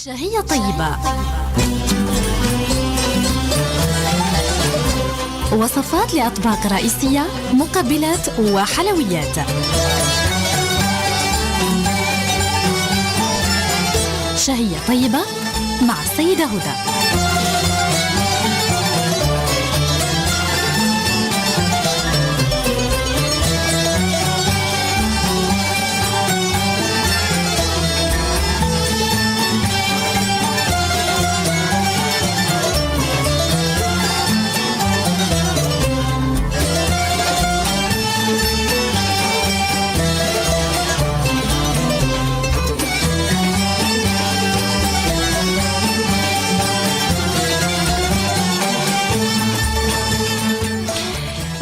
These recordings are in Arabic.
شهية طيبة، وصفات لأطباق رئيسية، مقبلات وحلويات. شهية طيبة مع السيدة هدى.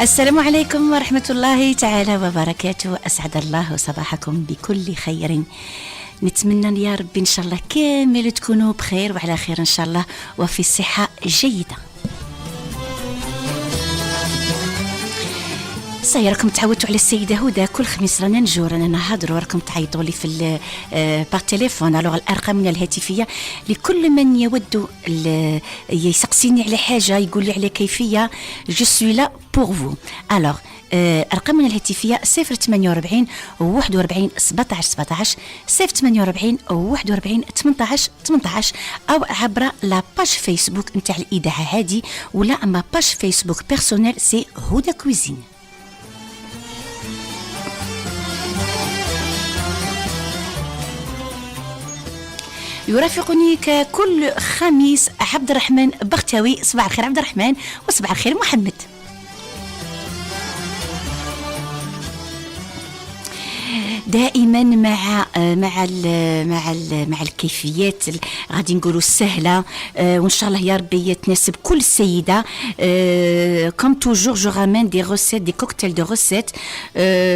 السلام عليكم ورحمة الله تعالى وبركاته. أسعد الله صباحكم بكل خير. نتمنى يا رب إن شاء الله كامل تكونوا بخير وعلى خير إن شاء الله وفي صحة جيدة. راكم تعودتوا على السيدة هدى كل خميس رانا نجو رانا نهضروا، راكم تعيطوا لي في بار تليفون. الوغ الارقام الهاتفيه لكل من يود يسقسيني على حاجه، يقول لي على كيفيه، جو سوي لا بور فو. الوغ ارقامنا الهاتفيه 048 41 17 17 048 41 18 18 او عبر لا باج فيسبوك نتاع الاذاعه هذه، ولا ما باج فيسبوك بيرسونيل سي هدى كويزين. يرافقني ككل خميس عبد الرحمن بختاوي. صباح الخير عبد الرحمن، وصباح الخير محمد. دائما مع الكيفيات غادي نقولوا السهله، وان شاء الله يا ربي تناسب كل سيده. كوم توجور جو رامين دي روسيت، دي كوكتيل دو روسيت،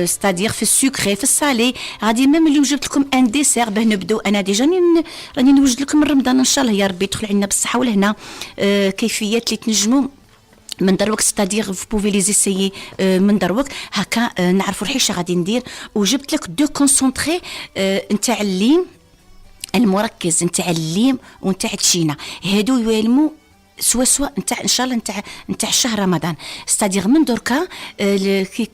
ستادير في السكري في الصالي. غادي ميم اليوم جبت لكم ان ديسير باه نبداو. انا ديجا راني نوجد لكم رمضان ان شاء الله يا ربي يدخل علينا بالصحه والهنا. كيفيات اللي تنجموا من دروك، ستادير في بوفي لي زيسيي من دروك هكا نعرفوا الحيشه غادي ندير. وجبت لك دو كونسونطري نتاع الليم المركز، نتاع الليم ونتاع التشينا. هادو يوالموا سوا نتاع ان شاء الله نتاع شهر رمضان. ستادير من دركا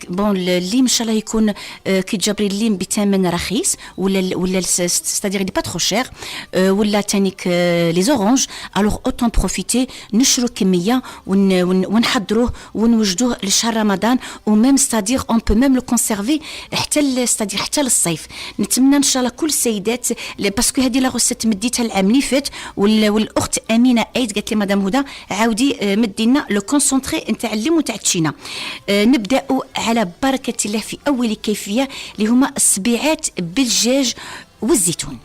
بون الليم ان شاء الله يكون كي تجبري الليم بثمن رخيص، ولا ستادير دي با ترو شير، ولا تانيك لي زورانج. الوغ اوتون بروفيتي، نشرو كميه ونحضروه ونوجدوه لشهر رمضان. وميم ستادير اون بو ميم لو كونسيرفي حتى للصيف. نتمنى ان شاء الله كل السيدات، باسكو هذه لا غوسيت مديتها العام اللي فات، والاخت امينه ايد قالت لي مدام عاودي مدينا لو كونسونطري نتاع الليم ونتاع التشينا. نبداو على بركه الله في اول كيفيه اللي هما الصبيعات بالدجاج والزيتون.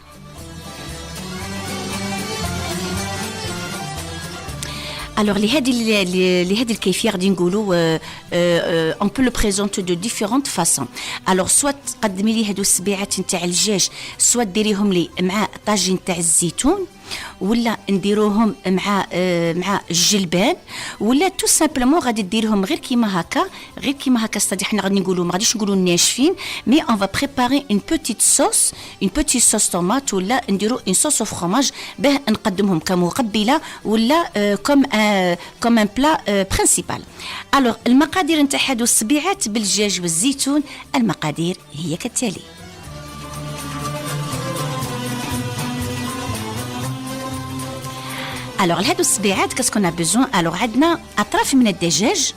Alors لهذه الكيفيه غادي نقولوا on peut le présenter de différentes façons. Alors soit تقدمي لي هادو السبيعات نتاع الدجاج، soit ديريهم لي مع طاجين تاع الزيتون، ولا نديروهم مع الجلبان، ولا تو سامبلومون غادي ديرهم غير كيما هكا. استدي حنا غادي نقولوا ما غاديش نقولوا ناشفين، مي اون فا بريباري اون بوتيت صوص طوماط، ولا نديروا اون صوص فرomage باه نقدمهم كمقبله، ولا كوم ان بلا برينسيبال. الوغ المقادير نتاع هادو الصبيعات بالدجاج والزيتون، المقادير هي كالتالي. الوغ هادو الصبيعات كاسكون ا بيزون. الوغ عندنا اطراف من الدجاج،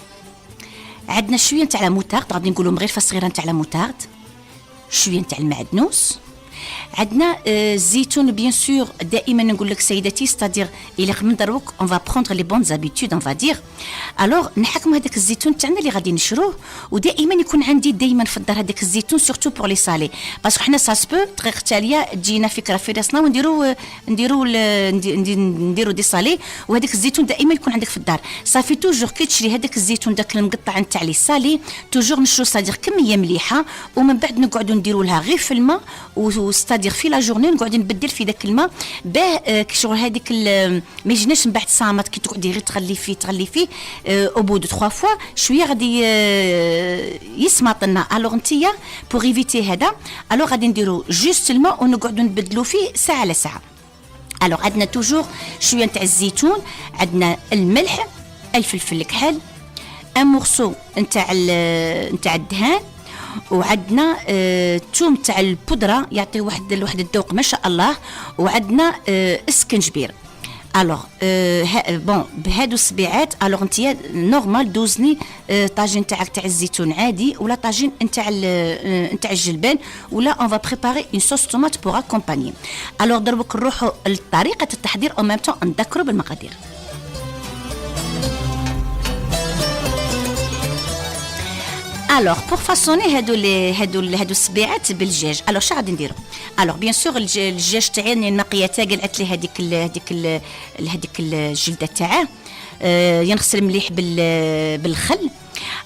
عندنا شويه نتاع لا موتارد، غادي نقولوا مغرفه صغيره نتاع لا موتارد، شويه نتاع المعدنوس، عندنا الزيتون بيان سور. دائما نقول لك سيدتي ستادير الى من دروك اون فا بروندر لي بون زابيتود اون فا دير. الوغ نحكموا هذاك الزيتون تاعنا اللي غادي نشروه، ودائما يكون عندي دائما في الدار هذاك الزيتون سورتو بور لي صالي، باسكو حنا ساسبو دقيقه تاليه تجينا فكره في راسنا ونديروا دي صالي، وهذاك الزيتون دائما يكون عندك في الدار. صافي توجور كي تشري هذاك الزيتون داك المقطع نتاع لي صالي، توجور نشرو صادير كميه مليحه، ومن بعد نقعدوا نديروا لها غير في الماء، وستادير في لا جورني نقعد نبدل في ذاك الماء باه شغل هذيك ما يجيناش من بعد صامت كي تقعدي غير تغلي فيه او بو دو 3 فوا شويه غادي يسمط لنا. الوغ نتيا بوغ ايفيتي هذا، الوغ غادي نديرو جوست الماء ونقعدوا نبدلوا فيه ساعه على ساعه. الوغ عندنا توجور شويه نتاع الزيتون، عندنا الملح، الفلفل الكحل، ان مورسو نتاع الدهان، وعندنا الثوم تاع البودره يعطي واحد الذوق ما شاء الله، وعندنا السكنجبير. الوغ بون بهادو السبيعات الوغ انت نورمال دوزني طاجين تاعك تاع الزيتون عادي ولا طاجين نتاع الجلبان، ولا اون فا بريباري اون صوص طوماط بوغ اكومباني. الوغ دروك نروحوا لطريقه التحضير او ميم طون نذكروا بالمقادير. Alors pour façonner هادو السبيعات بالدجاج، alors شنو غادي نديرو؟ alors bien sûr الدجاج تاعي نقيه قلعت لي هذيك الجلده تاعه، ينغسل مليح بالخل.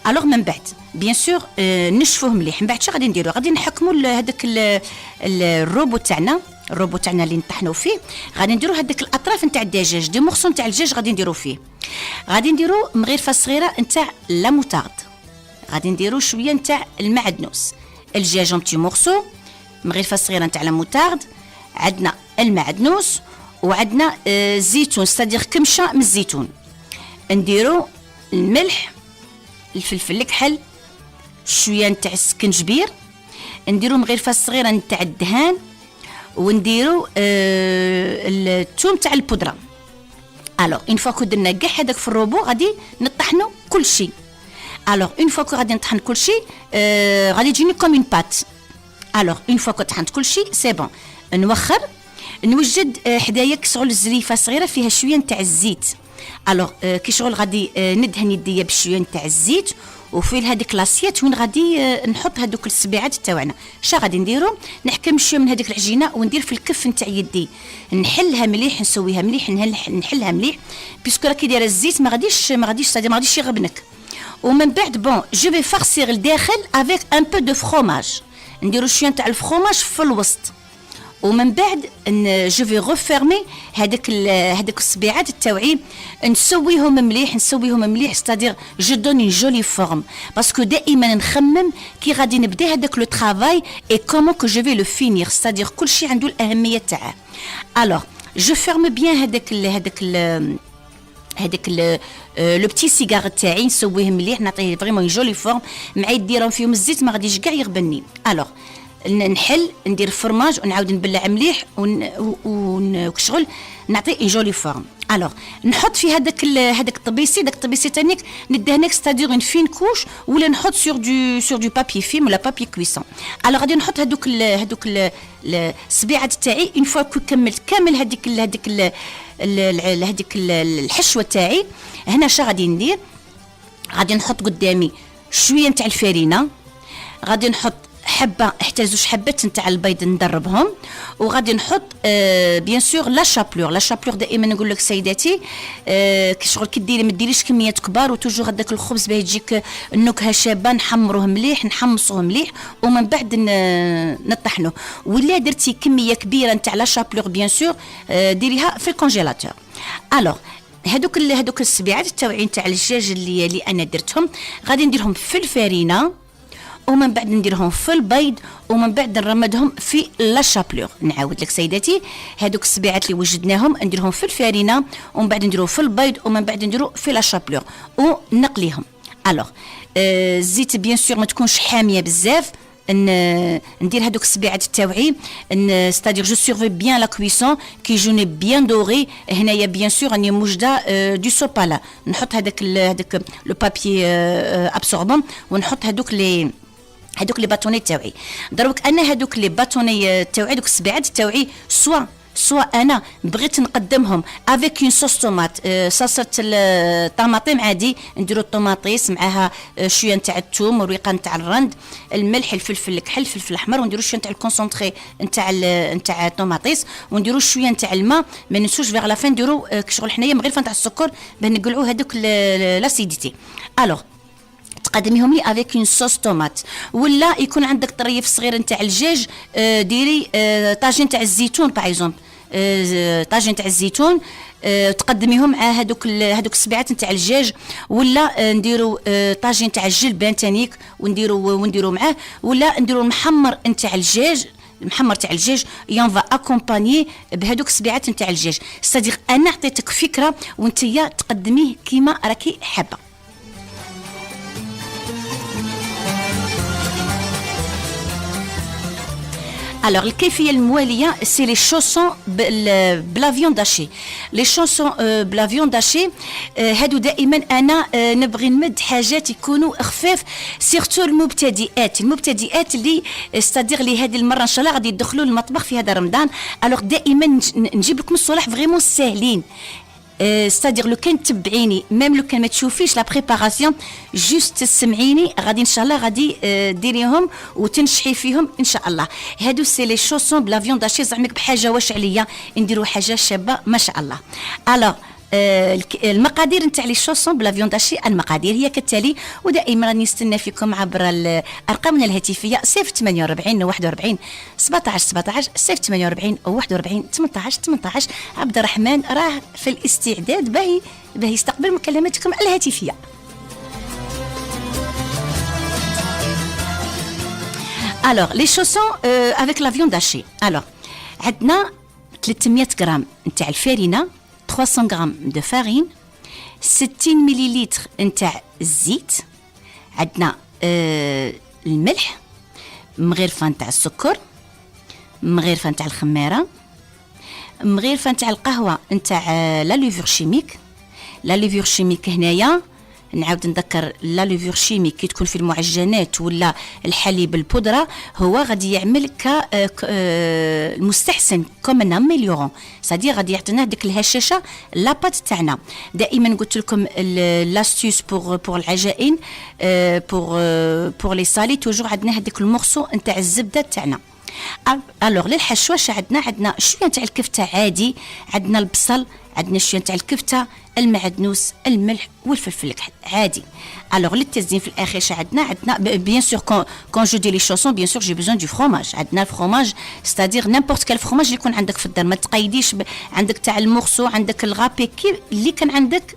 alors من بعد bien sûr نشفوه مليح. من بعد شنو غادي نديرو؟ غادي نحكموا هذاك الروبو تاعنا اللي نطحنوا فيه، غادي نديرو هذيك الاطراف نتاع الدجاج، دي مورسو نتاع الدجاج غادي نديرو فيه، غادي نديرو مغرفه صغيره نتاع لا موتارد، غادي نديرو شويه نتاع المعدنوس، الدجاج اون بتي مورسو، مغرفه صغيره نتاع الموتارد، عندنا المعدنوس، وعندنا الزيتون ستادير كمشه من الزيتون، نديرو الملح، الفلفل الكحل، شويه نتاع السكنجبير، نديرو مغرفه صغيره نتاع الدهان، ونديرو الثوم تاع البودره. الوغ اون فوا كو درنا كاع هذاك في الروبو غادي نطحنوا كل شيء. الوغ اون فوا كو غادي نطحن كل شيء غادي تجيني كوم اون بات. الوغ اون فوا كو طحنت كل شيء سي بون، نوخر نوجد حدايا كشغل الزريفه صغيره فيها شويه نتاع الزيت. الوغ كي شغل غادي ندهن يديا بشويه نتاع الزيت، وفي هذيك لاسيات وين غادي نحط هذوك السبيعات تاعنا. شا غادي نديرو؟ نحكم شويه من هذيك العجينه وندير في الكف نتاع يدي، نحلها مليح، نسويها مليح، نحلها مليح بيسكو راكي دايره الزيت ما غاديش يغبنك. ومن بعد بون جو في فارسيغ الداخل افيك ان بو دو فروماج، نديرو شويه نتاع الفروماج في الوسط، ومن بعد جو في غوفيرمي هذاك السبيعات تاوعي نسويهم مليح ستادير جو دون اون جولي فورم، باسكو دائما نخمم كي غادي نبدا هذاك لو ترافاي اي كومون كو جو في لو فينير، ستادير كل شيء عنده الاهميه تاعه. الوغ جو فيرم بيان هذاك لو بتي سيجار تاعي، نسويه مليح، نعطيه فريمون جولي فورم، مع يديرهم فيهم الزيت ما غاديش كاع يغبني. الوغ نحل ندير فرماج ونعاود نبلع مليح وكشغل نعطيه اون جولي فورم. الوغ نحط في هذاك الطبيسي، داك الطبيسي تانيك ندهنك ستادير اون فين كوش، ولا نحط سور دو بابي فيم ولا بابي كويسون. الوغ غادي نحط هذوك السبيعات تاعي اون فوا كو كملت كامل هذيك الحشوه تاعي. هنا شا غادي ندير؟ غادي نحط قدامي شويه نتاع الفارينه، غادي نحط حبه حتى 2 حبات نتاع البيض ندربهم، وغادي نحط بيان سور لا شابلور دائما نقول لك سيداتي كي شغل كي ديري ما ديريش كميات كبار، وتوجور هذاك الخبز باه يجيك النكهه شابه، نحمروه مليح نحمصوه مليح ومن بعد نطحنوه. ولا درتي كميه كبيره نتاع لا شابلور بيان سور ديريها في الكونجيلاتور. الوغ هذوك السبيعات التوعين تاع الدجاج اللي انا درتهم غادي نديرهم في الفارينه، ومن بعد نديرهم في البيض، ومن بعد نرمدهم في لا شابلور. نعاود لك سيداتي هذوك السبيعات اللي وجدناهم نديرهم في الفارينه، ومن بعد نديرهم في البيض، ومن بعد نديرو في لا شابلور ونقليهم. الوغ الزيت بيان سور ما تكونش حاميه بزاف، ندير هذوك السبيعات تاوعي ستادير جو سورفي بيان لا كويسون كي جوني بيان دوري. هنايا بيان سور راني موجده دو سوبالا، نحط هذاك لو بابي ابسوربون، ونحط هذوك لي باتوني تاوعي. دروك انا هذوك لي باتوني تاوعي دوك السبيعات تاوعي سوا انا بغيت نقدمهم افيك اون صوص طوماط، صلصه الطماطم عادي، نديرو الطوماطيس معاها شويه نتاع الثوم والريقه نتاع الرند، الملح، الفلفل الكحل، الفلفل الاحمر، ونديرو شويه نتاع الكونسونطري نتاع الطوماطيس، ونديرو شويه نتاع الماء، ما ننسوش فيغ لا فين نديرو كشغل حنايا مغرفه نتاع السكر باه نقلعوا هذوك لاسيديتي. الوغ تقدميهم لي افيك اون صوص طوماط، ولا يكون عندك طريف صغير نتاع الدجاج ديري طاجين تاع الزيتون باغ اكزومبل، طاجين تاع الزيتون تقدميهم مع هذوك السبيعات نتاع الدجاج، ولا نديرو طاجين تاع الجلبان تانيك ونديرو معاه، ولا نديرو المحمر نتاع الدجاج المحمر تاع الدجاج يون فا اكومبانيي بهذوك السبيعات نتاع الدجاج. ستادير انا عطيتك فكره وانت تقدميه كيما راكي حابه. Alors, الكيفية الموالية سي لي شوسون بلا فيون داشي. لي شوسون بلا فيون داشي هادو دائما انا نبغي نمد حاجات يكونوا خفاف، سيرتو المبتدئات اللي ستادير لي هذه المره ان شاء الله غادي يدخلوا المطبخ في هذا رمضان. الوغ دائما نجيب لكم الصلاح فريمون ساهلين. ستادير لو كان تبعيني ميم لو كان ما تشوفيش لا بريباراسيون جوست تسمعيني غادي ان شاء الله غادي ديريهم وتنشحي فيهم ان شاء الله. هادو سي لي شوسون بلا فيون داشي، زعمك بحاجه واش عليا نديروا حاجه شابه ما شاء الله. الوغ المقادير نتاع لي شوسون بلا فيون داشي، المقادير هي كالتالي، ودائما راني نستنى فيكم عبر ارقامنا الهاتفيه 048 41 17 17 048 41 18 18. عبد الرحمن راه في الاستعداد باه يستقبل مكالماتكم الهاتفيه. Alors, les chaussons avec la viande hachée. Alors, عندنا 300 غرام نتاع الفارينه، 300 غرام دو فارين، 60 مليلتر نتاع الزيت، عندنا الملح، مغرفه نتاع السكر، مغرفه نتاع الخميره، مغرفه نتاع القهوه نتاع لا ليفور شيميك. لا ليفور شيميك هنايا نعاود نذكر، لا ليفور شيميك كي تكون في المعجنات ولا الحليب البودره هو غادي يعمل المستحسن كوم اميليورون، سادي غادي يعطينا ديك الهشاشه لاباط تاعنا. دائما قلت لكم لاستيوس بور العجائن بور لي سالي توجور عندنا هذيك المورسو نتاع الزبده تاعنا. الوغ للحشوه عندنا شويه نتاع الكفته عادي، عندنا البصل، عندنا شويه نتاع الكفته، المعدنوس، الملح والفلفل الكحل عادي. الوغ للتزيين في الاخير عندنا بيان سور كون جو دي لي شوسون بيان سور جي بيزون دو فروماج. عندنا الفروماج ستادير نيمبورت كال فروماج اللي يكون عندك في الدار، ما تقيديش عندك تاع المورسو، عندك الغابي اللي كان عندك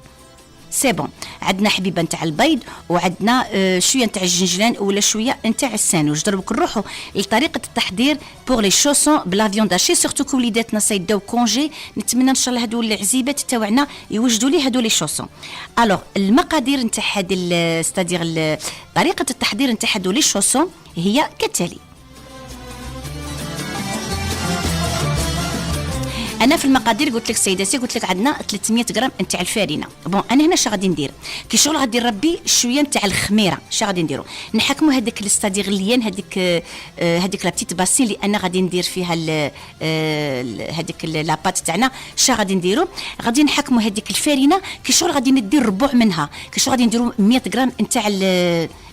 سي بون. عندنا حبيبه نتاع البيض، وعندنا شويه نتاع الجنجلان ولا شويه نتاع الساندويتش. دربك نروحوا لطريقه التحضير بور لي شوسون بلا فيون داشي، سورتو كو وليداتنا سيداو كونجي. نتمنى ان شاء الله هادو العزيبات تاعنا يوجدوا لي هادو لي شوسون. الوغ المقادير نتاع هذه ستادير طريقه التحضير نتاع هادو لي شوسون هي كالتالي. انا في المقادير قلت لك سيداتي، قلت لك عندنا 300 غرام نتاع الفارينه. بون انا هنا شنو غادي ندير كي شغل غادي نربي شويه نتاع الخميره. شنو غادي نديرو؟ نحكموا هذاك الستادير ليان هذيك لا بتيت باسين اللي انا غادي ندير فيها هذيك لاباط تاعنا. شنو غادي نديرو؟ غادي نحكموا هذيك الفارينه كي شغل غادي ندير ربع منها، كي شغل غادي نديرو 100 غرام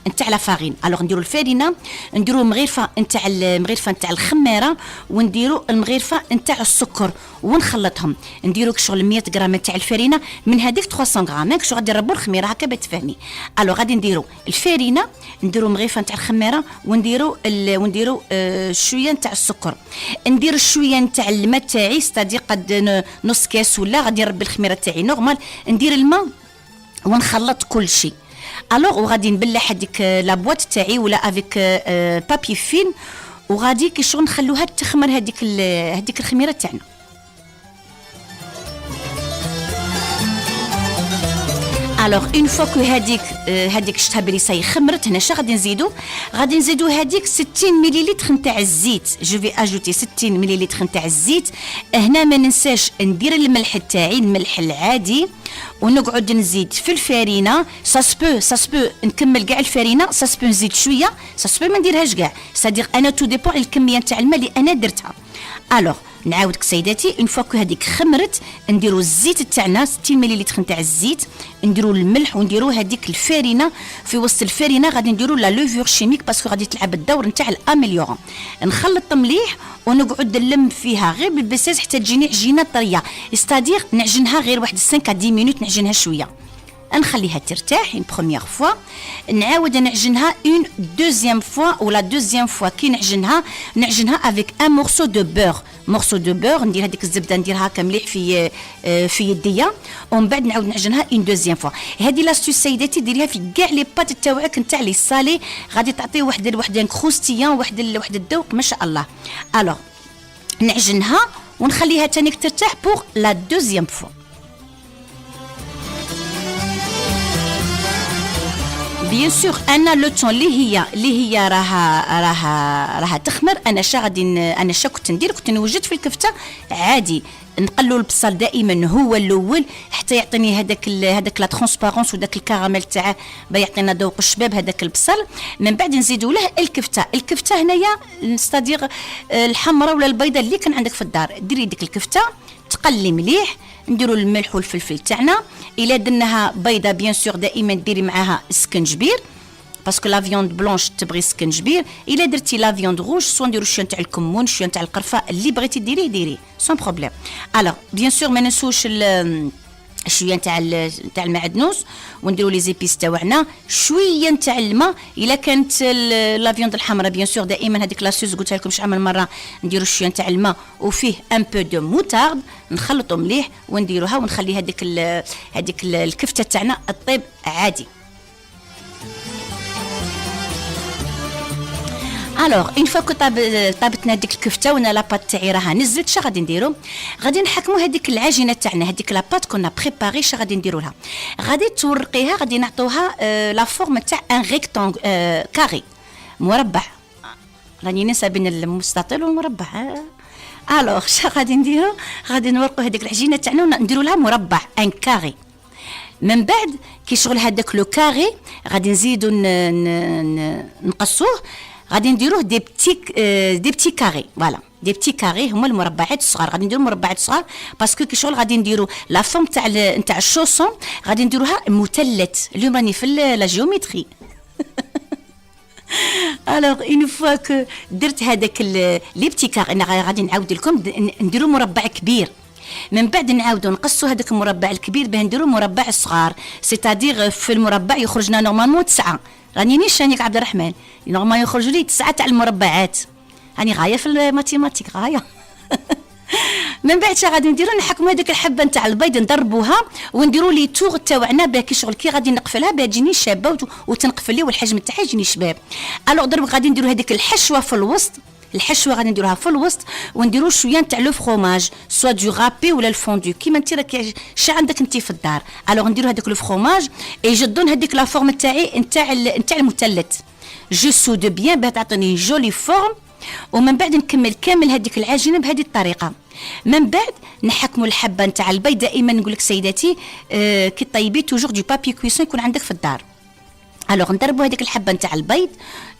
نتاع لا فارين. الوغ نديرو الفارينه، نديرو مغرفه نتاع الخميره، ونديرو المغرفه نتاع السكر ونخلطهم. نديرو شغل 100 غرام نتاع الفارينه من هذيك 300 غرام شغل غادي نربو الخميره هكا بتفهمي. الوغ غادي نديرو الفارينه، نديرو مغرفه نتاع الخميره، ونديرو شويه نتاع السكر، ندير شويه نتاع الماء تاعي ستادي قد نص كاس ولا غادي نربي الخميره تاعي نورمال، ندير الماء ونخلط كل شيء. الوغ وغادي نبلح هذيك لابواط تاعي ولا افيك بابي فين، وغادي كي شغل نخلوها تخمر هذيك الخميره تاعنا. الوغ اون فوا كو هذيك شفتها بلي ساي خمرت، هنا شنو غادي نزيدو هذيك 60 مليلتر نتاع الزيت. جو في اجوتي 60 مليلتر نتاع الزيت. هنا ما ننساش ندير الملح تاعي، الملح العادي، ونقعد نزيد في الفارينه. ساسبو نكمل كاع الفارينه، ساسبو نزيد شويه، ساسبو ما نديرهاش كاع، صديق انا تو ديبون الكميه نتاع الماء اللي انا درتها. الوغ نعاودك سيداتي، اون فوا كو هذيك خمرت نديرو الزيت تاعنا 60 مليلتر نتاع الزيت، نديرو الملح ونديرو هذيك الفارينه. في وسط الفارينه غادي نديرو لا لوفور شيميك باسكو غادي تلعب الدور نتاع الاميليورون. نخلط مليح ونقعد نلم فيها غير بالبساس حتى تجيني عجينه طريه، استادير نعجنها غير واحد 5 10 مينوت، نعجنها شويه. نخليها ترتاح اون بروميير فوا، نعاود نعجنها اون دوزيام فوا، ولا دوزيام فوا كي نعجنها افيك ان مورسو دو بور، مورسو دو بور ندير هذيك الزبده نديرها كمليح في يديا، ومن بعد نعاود نعجنها اون دوزيام فوا. هذه لاستيس سيداتي ديريها في كاع لي بات تاوعك نتاع لي سالي، غادي تعطي واحد كروستيان، واحد الذوق ما شاء الله. الوغ نعجنها ونخليها تانيك ترتاح بوغ لا دوزيام فوا. بيان سور انا لو طون اللي هي راها تخمر، انا كنت ندير، كنت نوجد في الكفته عادي نقلوا البصل دائما هو الاول حتى يعطيني هذاك لا ترونسبارونس وداك الكراميل تاعه يعطينا ذوق الشباب هذاك البصل. من بعد نزيدوا له الكفته هنايا ستادير الحمراء ولا البيضاء اللي كان عندك في الدار، ديري ديك الكفته تقلي مليح، نديروا الملح والفلفل تاعنا. الا درناها بيضه بيان سور دائما ديري معاها سكنجبير، باسكو لا فيوند بلونش تبغي سكنجبير. الا درتي لا فيوند روج سوا نديروا شويه تاع الكمون، شويه تاع القرفه، اللي بغيتي ديري سون بروبليم. الوغ بيان سور ما ننسوش شويه تاع المعدنوس، ونديروا لي زيبيس تاعنا، شويه تاع الماء. الا كانت لا فيوند الحمراء بيان سور دائما هذيك لاسوس قلتها لكم شحال من مره، نديروا شويه تاع الماء وفيه ان بو دو موتارد، نخلطوا مليح ونديروها ونخلي هذيك الكفته تاعنا الطيب عادي. الوغ اون فوا كو طابتنا هذيك الكفته وانا لاباط تاعي راها نزلت، شا غادي نديرو؟ غادي نحكموا هذيك العجينه تاعنا، هذيك لاباط كنا بريباري، شا غادي نديرو لها؟ غادي تورقيها، غادي نعطوها لا فورم تاع ان ريكتانغ كاري مربع، راني ننسى بين المستطيل والمربع. الوغ شا غادي نديرو؟ غادي نورقوا هذيك العجينه تاعنا ونديرو لها مربع ان كاري. من بعد كي شغل هذاك لو كاري غادي نزيدو نقصوه، غادي نديروه دي بتي كاري، فوالا دي بتي كاري هما المربعات الصغار، غادي نديرو مربعات صغار باسكو كي شغل غادي نديرو لا فورم تاع الشوسون غادي نديروها مثلث. اليوم راني في لا جيومتري. الوغ اون فوا كو درت هذاك لي بتي كاري، انا غادي نعاود لكم نديرو مربع كبير. من بعد نعاودو نقصوا هذاك المربع الكبير باه نديرو مربع صغار، سيتادير في المربع يخرجنا نورمالمون 9. راني نيشانيك عبد الرحمن نورمال يخرجوا لي 9 تاع المربعات، راني غايه في الماتيماتيك غايه. من بعد شا غادي نديرو؟ نحكموا هذيك الحبه نتاع البيض ندربوها ونديروا لي تور تاعنا باه كي شغل كي غادي نقفلها باه تجيني شابه وتنقفل لي والحجم تاعها يجيني شباب. الوغ درب غادي نديروا هذيك الحشوه في الوسط، الحشوه غادي نديروها في الوسط ونديروا شويه تاع لو فروماج سوا دو رابي ولا الفوندو كيما انت راك شا عندك انت في الدار. الوغ نديروا هذاك لو فروماج يجدون هذيك لا فورم تاعي نتاع المثلث، جو سود بيان باه تعطيني جولي فورم. ومن بعد نكمل كامل هذيك العجينه بهذه الطريقه. من بعد نحكموا الحبه نتاع البيض، دائما نقول لك سيداتي كي طيبي توجور دو بابي كويسون يكون عندك في الدار. الوغ نضربوا هذيك الحبه نتاع البيض،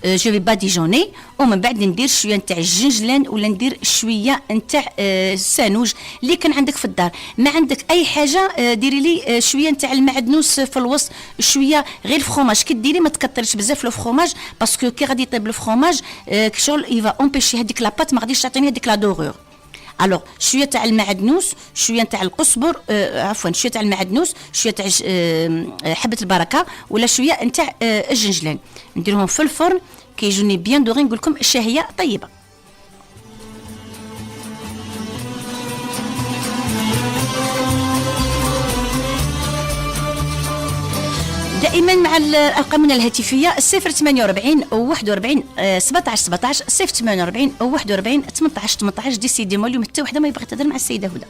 جو في باديجوني، ومن بعد ندير شويه نتاع الجنجلان ولا ندير شويه نتاع السانوج اللي كان عندك في الدار. ما عندك اي حاجه ديري لي شويه نتاع المعدنوس في الوسط، شويه غير الفرomage كي ديري ما تكثرش بزاف لو فرomage باسكو كي غادي يطيب الفرomage كشغل يفا امبيشي هذيك لاباط ما غاديش تعطيني هذيك لا دورور. الوغ شويه تاع المعدنوس، شويه تاع القزبر، عفوا شويه تاع المعدنوس، شويه تاع حبه البركه ولا شويه نتاع الجنجلان، نديرهم في الفرن كي يجوني بيان دوغي. نقول لكم الشهيه طيبه. دائما مع ارقامنا الهاتفيه 048 41 17 17 048 41 18 18. ديسيديمون اليوم حتى وحده ما يبغي تهضر مع السيده هدى.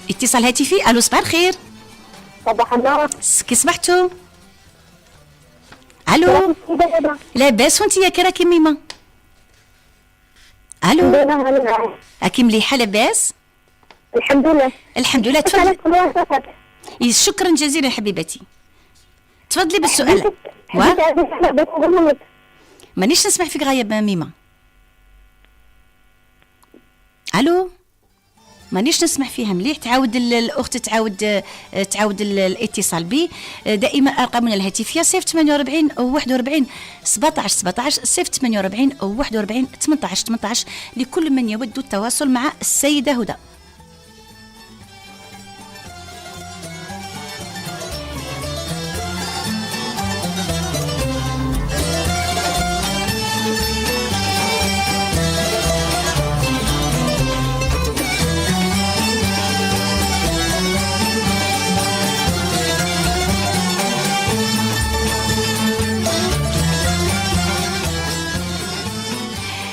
اتصال هاتفي. الو صباح الخير. صباح النور. كي صبحتوا؟ الو لاباس وانت يا كراكي ميمه؟ الو راكي مليحه لاباس؟ الحمد لله. الحمد لله. تفضلي. شكرا جزيلا حبيبتي، تفضلي بالسؤال. مانيش نسمع فيك غايب ميمه. الو مانيش نسمع فيها مليح. تعاود الاخت تعاود الاتصال بي. دائما ارقامنا الهاتفيه 048 41 17 17 048 41 18 18 لكل من يود التواصل مع السيده هدى.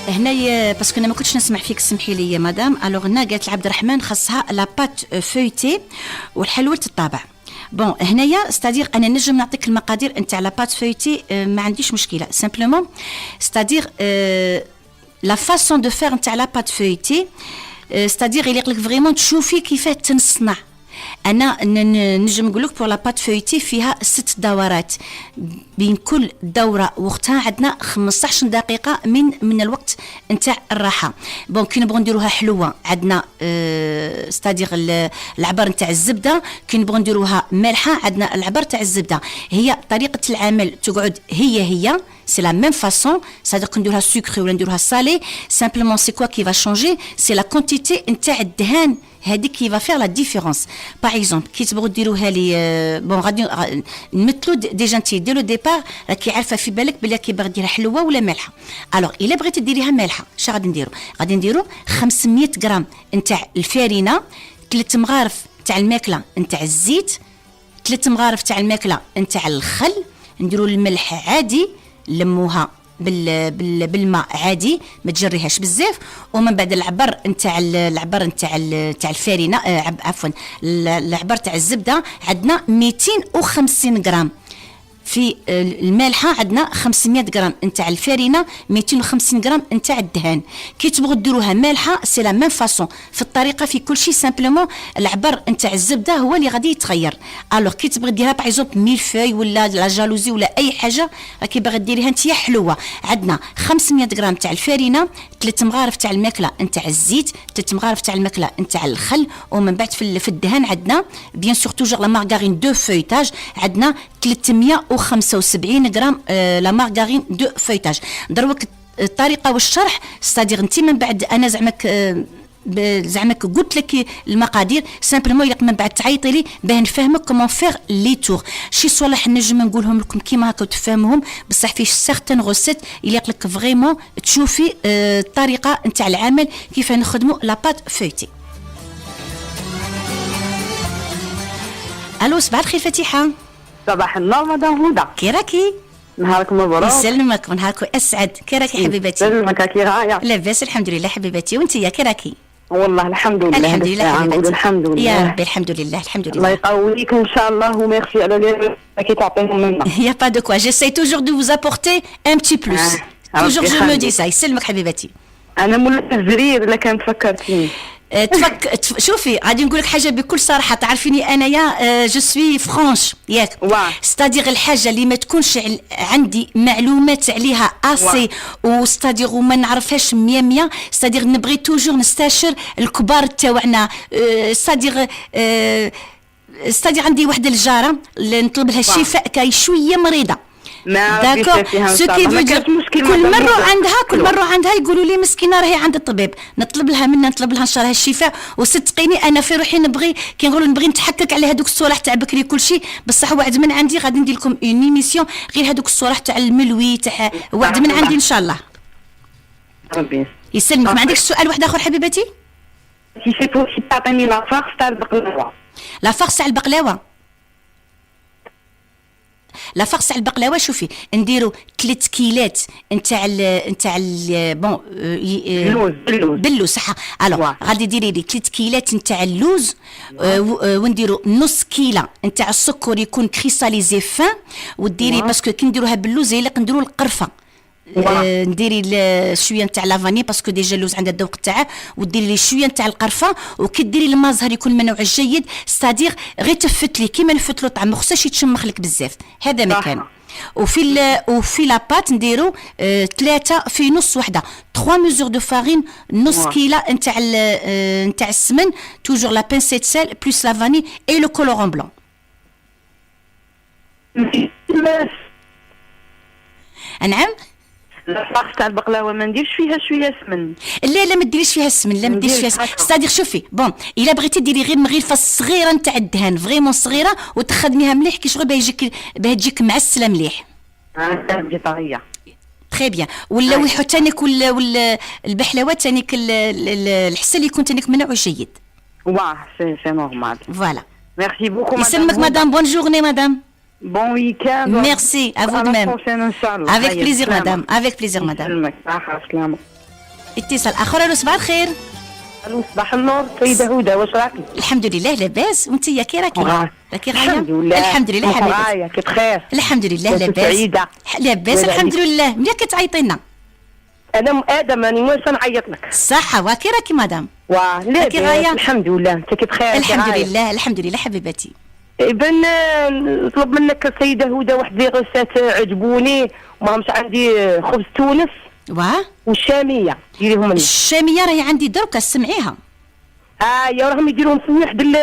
هنايا باسكو انا ما كنتش نسمع فيك، سمحي لي يا مدام. الوغ هنا قالت عبد الرحمن خاصها لا بات فويتي والحلوه تطابع. بون هنايا ستادير انا نجم نعطيك المقادير نتاع لا بات فويتي، ما عنديش مشكله. سامبلومون ستادير لا فاسون دو فير نتاع لا بات فويتي، ستادير يليق لك فريمون تشوفي كيفاه تنصنع. انا نجم نقول لك بور لا بات فويتي فيها 6 دورات، بين كل دوره وقتها عندنا 15 دقيقه من الوقت نتاع الراحه. بون كي نبغوا نديروها حلوه عندنا ستادير العبر نتاع الزبده، كي نبغوا نديروها مالحه عندنا العبر تاع الزبده. هي طريقه العمل تقعد هي c'est la même façon، c'est-à-dire qu'on نديروها سكري ولا نديروها صالي. simplement c'est quoi qui va changer, c'est la quantité نتاع الدهان هذيك qui va faire la différence. par exemple كي تبغوا ديروها لي بون غادي نمثلوا ديجا انت ديرو ديبار راكي عارفه في بالك بلي كي باغي ديرها حلوه ولا مالحه. الوغ الا بغيتي ديريها مالحه اش غادي نديرو 500 غرام نتاع الفارينه، 3 مغارف تاع الماكله نتاع الزيت، 3 مغارف تاع الماكله نتاع الخل، نديرو الملح عادي لموها بالماء عادي ما تجريهاش بزاف، ومن بعد العبر نتاع الفارينه عفوا العبر تاع الزبده عندنا 250 غرام. في المالحه عندنا 500 غرام نتاع الفارينه، 250 غرام نتاع الدهان. كي تبغوا ديروها مالحه سي لا ميم فاصون في الطريقه في كل شيء، سامبلومون العبر نتاع الزبده هو اللي غادي يتغير. الوغ كي تبغي ديرها باغ اكزومبل ميلفوي ولا لا جالوزي ولا اي حاجه راكي باغي ديريها انت حلوه، عندنا 500 غرام تاع الفارينه، 3 مغارف تاع الماكله نتاع الزيت، 3 مغارف تاع الماكله نتاع الخل، ومن بعد في الدهان عندنا بيان سور توجور لا مارغارين دو فويتاج عندنا 375 غرام لا مارغارين دو فويتاج. دروك الطريقه والشرح ستادير انت من بعد انا زعمك قلت لك المقادير سامبلومون من بعد تعيطي لي باه نفهمك كومون فيغ لي تور. شي صوالح نجم نقولهم لكم كيما هكا تفهموهم، بصح فيه سيغتان غوسيت يليق لك فريمون تشوفي الطريقه نتاع العمل كيف نخدموا لا بات فويتي. الو صباح الخير فاتحه. صباح النور مدام هدى، كي راكي؟ نهارك مبروك. يسلمك ونهارك اسعد. كي راكي حبيبتي؟ يسلمك كي رايا؟ لاباس الحمد لله حبيبتي. وانت يا كي راكي؟ والله الحمد لله. الحمد لله حبيبتي. الحمد لله يا ربي الحمد لله الحمد لله. الله يقويك ان شاء الله وميرسي على لي كي تعطيهم منا. يا با دو كوا جيساي توجور دو فوز ابورتي ان بتي بلوس. توجور جو مو دي سا. يسلمك حبيبتي. انا مولات الجرير الا كان فكرتيني. شوفي غادي نقول لك حاجه بكل صراحه، تعرفيني انايا جو سوي فرانش ياك، ستادير الحاجه اللي ما تكونش عندي معلومات عليها اسي وستادير وما نعرفهاش 100 ستادير نبغي توجور نستشير الكبار تاعنا. ستادير عندي واحده الجاره اللي نطلب لها الشفاء كاي شويه مريضه. داكور سو كي كل مره عندها يقولوا لي مسكينه راهي عند الطبيب، نطلب لها ان شاء الله الشفاء. وصدقيني انا في روحي نبغي كي نقولوا نبغي نتحكك على هذوك الصوالح تاع بكري كل شيء، بصح وعد من عندي غادي ندير لكم اون ايميسيون غير هذوك الصوالح تاع الملوي تاع وعد من عندي ان شاء الله. ربي يسلمك. ما عندكش سؤال واحد اخر حبيبتي؟ كي تعطيني لا فارس تاع البقلاوه. لا فارس تاع البقلاوه، لا فارس تاع البقلاوه شوفي نديروا 3 كيلات نتاع بون باللوز صح. الو غادي ديري لي 3 كيلات نتاع اللوز، ونديروا نص كيله نتاع السكر يكون كريستاليزي فان، وديري باسكو كي نديروها باللوز يليق نديروا القرفه، نديري شويه نتاع لافاني باسكو ديجا اللوز عندها الذوق تاعه، وديري لي شويه نتاع القرفه، وكي ديري الماء زهر يكون من نوع جيد ستادير غير تفتلي كيما نفتلو طعم ما خصهاش يتشمخ لك بزاف. هذا ما كان وفي لاباط نديرو 3 في نص وحده 3 ميزور دو فارين نص كيلو نتاع السمن توجور لا بانسيت سيل بلس لا فاني اي لو كولورون بلون. نعم الفرخ تاع البقلاوه ما نديرش فيها شويه سمن. لا ما ديريش فيها السمن، لا ما ديريش فيها السمن. ستادير شوفي بون الا بغيتي ديري غير مغرفه صغيره نتاع الدهان فريمون صغيره وتخدميها مليح كي شغل باه تجيك معسله مليح. تجي طريه تري بيان. ولا ويحط تانيك ولا البحلوات تانيك الحسل يكون تانيك منوع جيد. واه سي نورمال. فوالا ميرسي بوكو يسلمك مدام. بون جورني مدام. Bon week-end. Merci, à vous de même. Avec plaisir madame, avec plaisir madame. اتصال آخر. ألو صباح الخير. ألو صباح النور سيدة هدى، واش راكي؟ الحمد لله لاباس، وانت كي راكي؟ راكي غاية؟ الحمد لله. الحمد لله حبيبتي. غاية كي بخير؟ الحمد لله لاباس. سعيدة. لاباس الحمد لله. ملي كتعيطي لنا؟ أنا آدم راني واش نعيط لك. الصحة واكي راكي مدام؟ راكي غاية؟ الحمد لله، انت كي بخير؟ الحمد لله الحمد لله حبيبتي. إذن نطلب منك السيدة هدى واحد لي غوسات عجبوني وماهمش عندي. خبز تونس والشامية ديريهم لنا. الشامية راهي عندي درك سمعيها. يا راهم يديروهم في واحد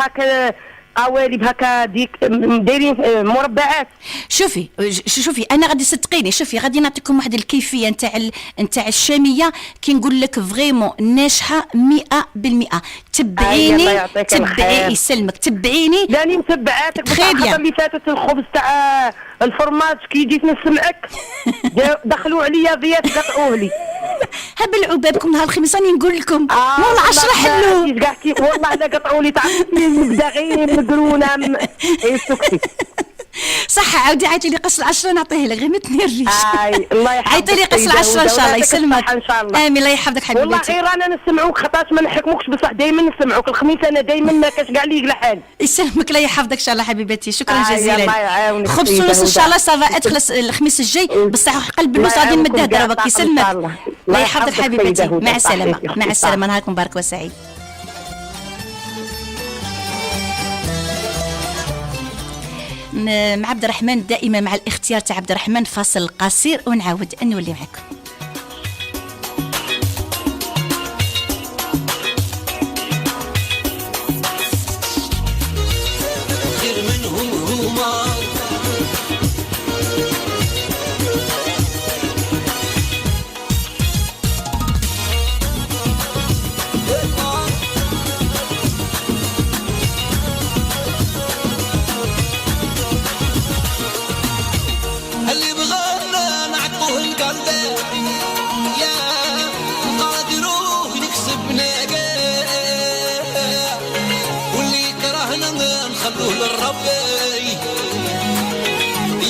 هكا قوالب هكا ديك دايرين مربعات. شوفي انا غادي صدقيني. شوفي غادي نعطيكم واحد الكيفيه نتاع الشاميه كي نقول لك فريمون ناجحه 100%. تبعيني يسلمك تبعيني. لاني متبعاتك بصح الخطره اللي فاتت الخبز تاع الفرماج كي جيت نسمعك دخلوا عليا ضياف قطعوه لي. بالعبابكم نهار الخميس راني نقول لكم والله 10 حلو والله لا قطعوا لي تعرفني نبدا غير مقرونه سكتي. صح عاودي عيطي لي قص 10 نعطيه لك غير ما تنرفيش. الله يحفظك. عيطي لي قص 10 ان شاء الله يسلمك. ان شاء الله. امين الله يحفظك حبيبتي. والله غير انا نسمعوك خاطرش ما نحكموكش بصح دائما نسمعوك الخميس انا دائما ما كاش كاع لي يقلع حالي. يسلمك الله يحفظك ان شاء الله حبيبتي. شكرا جزيلا. الله يعاونك. خبز تونس ان شاء الله صافا ادخل الخميس الجاي بصح قلب اللوز غادي نمدها دربك. يسلمك الله يحفظك حبيبتي. مع السلامه مع السلامه. نهاركم مبارك وسعيد. مع عبد الرحمن دائما مع الاختيار تاع عبد الرحمن. فاصل قصير ونعاود نولي معكم. خير منهم هما اللي بغانا نعطوه القلب يا قادروه يكسبنا واللي كرهنا نخلوه للرب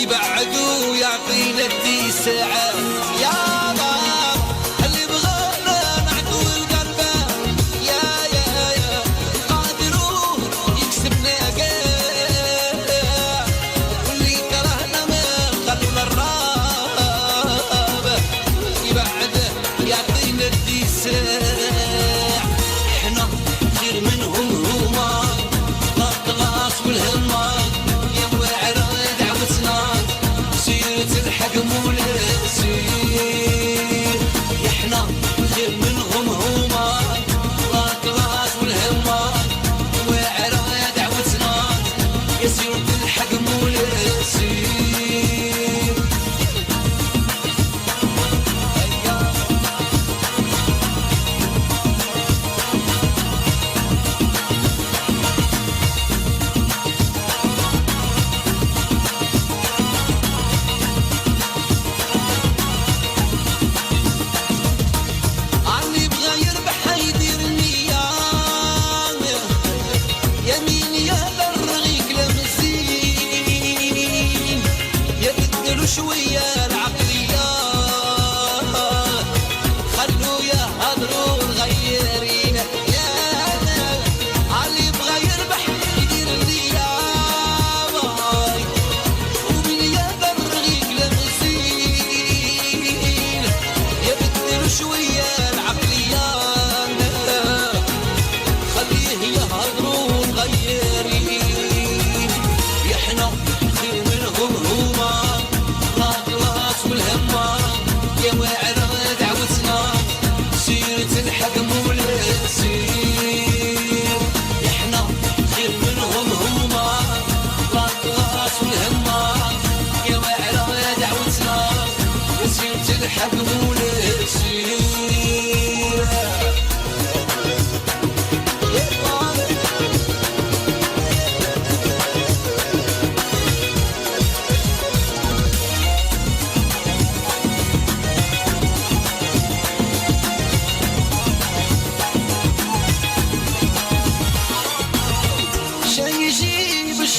يبعدوا يعطينا دي ساعة يا اللي بغانا نعطوه القلب يا قادروه يكسبنا واللي كرهنا نخلوه للرب يبعده يعطينا دي ساعة. احنا خير منهم هما الطلاس والهما يا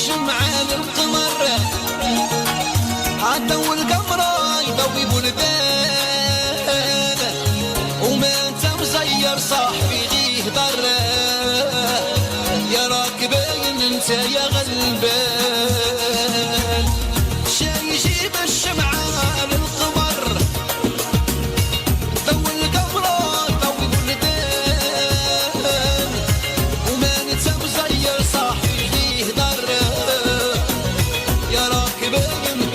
الشمعة للقمر عدوا القمر يضوي بلدان وما انت مزير صاحبي غيه ضر يا راكب انت يا غلبان شاي يجيب الشمعة للقمر ضوي القمر ضوي بلدان وما انت مزير صاحبي غيه ضر يا راكب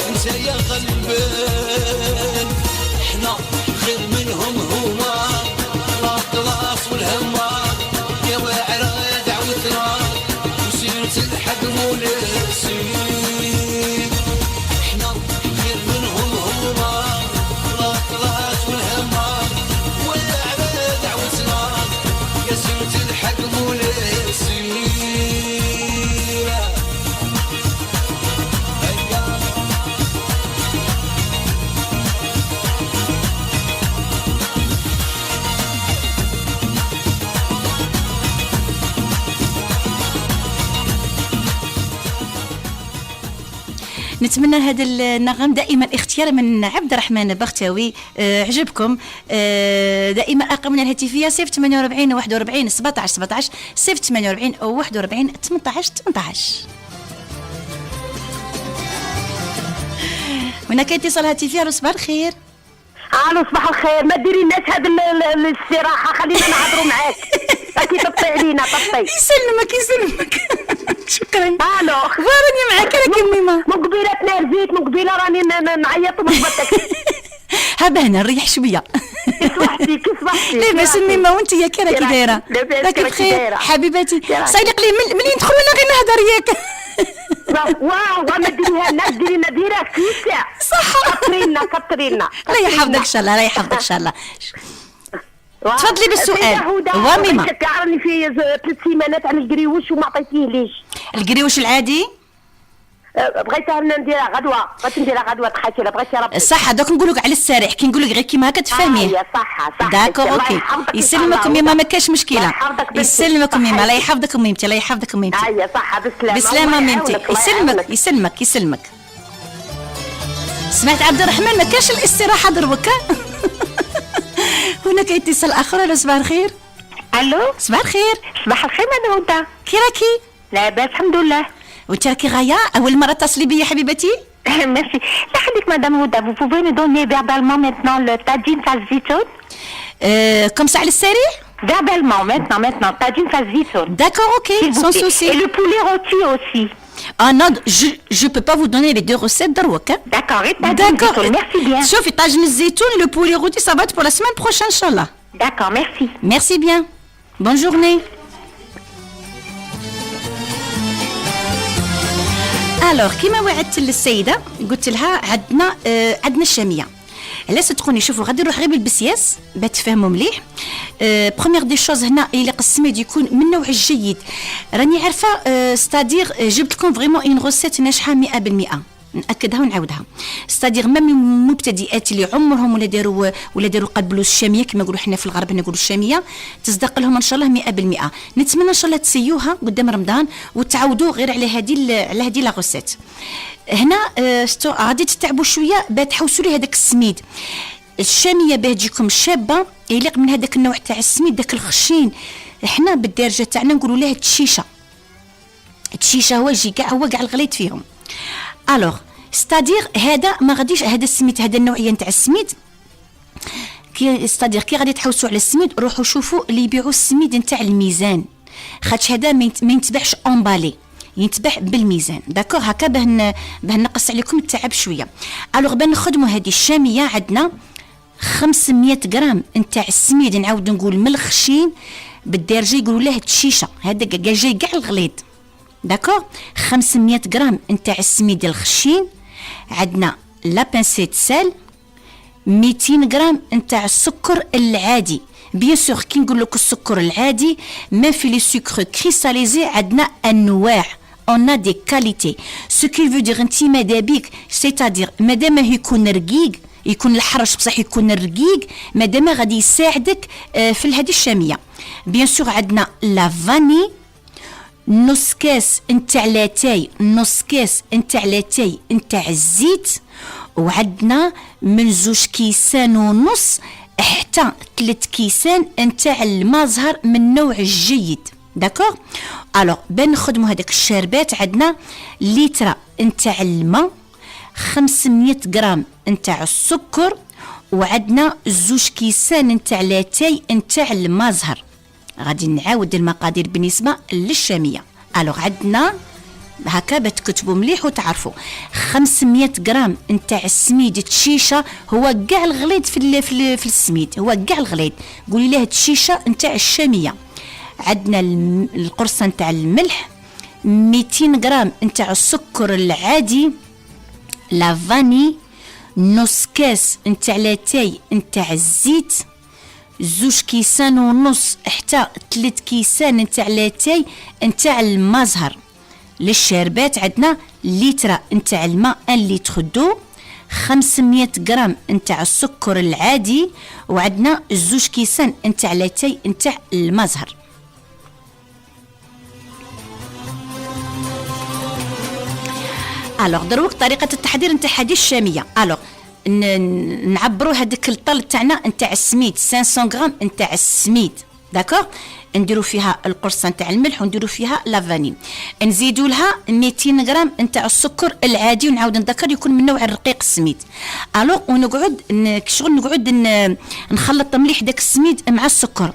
انت يا غلبان احنا خير منهم هما الاطلاس والهما يا واعرة دعوتنا وسيرة الحق مناسين احنا خير منهم هما الاطلاس والهما واعرة دعوتنا يا سيرة الحق مناسين نتمنى هذا النغم دائما اختيار من عبد الرحمن بختاوي عجبكم. دائما ارقامنا الهاتفيه 048 41 17 17 048 41 18 18. هناك اتصال هاتفي. صباح الخير. الو صباح الخير. ما ديري الناس هذا الاستراحه خلينا نهضروا معاك. راكي تطي علينا تطي. يسلمك يسلمك. شكرا. الو راني معاك راكي ميمه. من قبيله تنرفزيت من قبيله راني نعيط من بطك. هابا هنا نريح شويه. كيصبحتي لاباس ميمه وانت يا كي راكي دايره؟ راكي بخير حبيباتي. صايلق لي منين ندخلوا غير نهضر ياك. واو ما ديريها لنا ديرينا ديريها كيسه صح. كثرينا الله يحفظك ان شاء الله. الله يحفظك ان شاء الله. تفضلي بالسؤال. وميمه تعرفني في 3 سيمانات على القريوش وما عطيتيه ليش. القريوش العادي بغيتها نديرها غدوه. بغيت نديرها غدوه تخيتي بغيتي ربي. صح. دوك نقول لك على السارح كي نقول لك غير كيما هكا تفهميه. صح داكور اوكي. يسلمك ميمه ما كاش مشكله. يسلمك ميمه. الله يحفظك ميمتي. الله يحفظك ميمتي. صح بالسلامه. بسلامه ميمتي. يسلمك. سمعت عبد الرحمن ما كاش الاستراحه دروك. هناك اتصال اخر. صباح الخير. الو صباح الخير. صباح الخير مدهوده. كي راكي؟ لاباس الحمد لله. وانت راكي غايه اول مره تصلي بيا حبيبتي؟ ميرسي. لا خليك مدام هدى. vous pouvez me donner verbalement maintenant le tagine face zitoun comme ça على السريع. verbalement maintenant tagine face zitoun. D'accord, ok, sans souci. Et le poulet rôti aussi. Ah non, je peux pas vous donner les deux recettes دروك. D'accord, et tagine zitoun. Merci bien. شوفي طاجن الزيتون le poulet rôti ça va être pour la semaine prochaine inchallah. D'accord, merci. Merci bien. Bonne journée. الوغ كيما وعدت للسيده قلت لها عندنا الشاميه. علاش تدخلني شوفوا غادي نروح غير بالبسياس باش تفهموا مليح. بروميير دي شوز هنا اللي قسميد يكون من نوع الجيد. راني عارفه ستادير جبت لكم فريمون اون روسيت ناجحه 100%. ناكدها ونعاودها. ستادير ميم المبتدئات اللي عمرهم ولا داروا قبلوا الشاميه كما نقولوا حنا في الغرب نقولوا الشاميه تصدق لهم ان شاء الله 100%. نتمنى ان شاء الله تسيوها قدام رمضان وتعاودوا غير على هذه لا روسيت. هنا غادي تتعبوا شويه باش تحوسوا لي هذاك السميد. الشاميه باه تجيكم شابه يليق من هذاك النوع تاع السميد داك الخشين. احنا بالدارجه تاعنا نقولوا لها التشيشه هو يجي كاع الغليظ فيهم. الوغ ستادير هذا ما غاديش هذا السميد هذا النوعيه نتاع السميد كي ستادير كي غادي تحوسوا على السميد روحوا شوفوا اللي يبيعوا السميد نتاع الميزان خاطش هذا ما ينتبعش اونبالي ينتبع بالميزان. داكور هكا باه نقص عليكم التعب شويه. الوغ باه نخدموا هذه الشاميه عندنا 500 غرام نتاع السميد نعاود نقول من الخشين بالدارجه يقولوا له التشيشه هذا جاي كاع الغليظ. داكور 500 غرام نتاع السميد الخشين. عندنا لا بانسيت سال 200 غرام نتاع السكر العادي. بيان سور كي نقول لك السكر العادي ما في لي سكر كريستاليزي عندنا انواع on a des qualités ce qui veut dire انت ماذا بيك c'est-à-dire مادام يكون رقيق يكون الحرش بصح يكون رقيق مادام غادي يساعدك في هذه الشاميه. بيان سور عندنا لا فاني نص كاس نتاع لاتاي، نص كاس نتاع لاتاي نتاع الزيت، وعندنا من 2 كيسان ونص حتى 3 كيسان نتاع الماء زهر من النوع الجيد. داكوغ. الوغ بان نخدموا هذاك الشربات، عندنا لتر نتاع الماء، 500 غرام نتاع السكر، وعندنا 2 كيسان نتاع لاتاي نتاع الماء زهر. غادي نعاود المقادير بالنسبه للشاميه. الوغ عندنا هكا بتكتبوا مليح وتعرفوا 500 غرام نتاع السميد التشيشه، هو كاع الغليظ في السميد، هو كاع الغليظ، قولي له التشيشه نتاع الشاميه. عندنا القرصه نتاع الملح، 200 غرام نتاع السكر العادي، لا فاني، نص كاس نتاع لاتاي نتاع الزيت، 2 كيسان ونص حتى 3 كيسان نتاع لاتاي نتاع الماء زهر. للشربات عندنا لتر نتاع الماء 1 لتر دو، 500 غرام نتاع السكر العادي، وعندنا 2 كيسان نتاع لاتاي نتاع الماء زهر. الوغ دروك طريقه التحضير نتاع هذه الشاميه. الوغ نعبروا هذاك الطل تاعنا نتاع السميد، 500 غرام نتاع السميد. داكوغ. نديروا فيها القرصه نتاع الملح ونديروا فيها لافاني، نزيدوا لها 200 غرام نتاع السكر العادي، ونعاود نذكر يكون من نوع الرقيق السميد. الوغ ونقعد شغل نقعد نخلط مليح داك السميد مع السكر.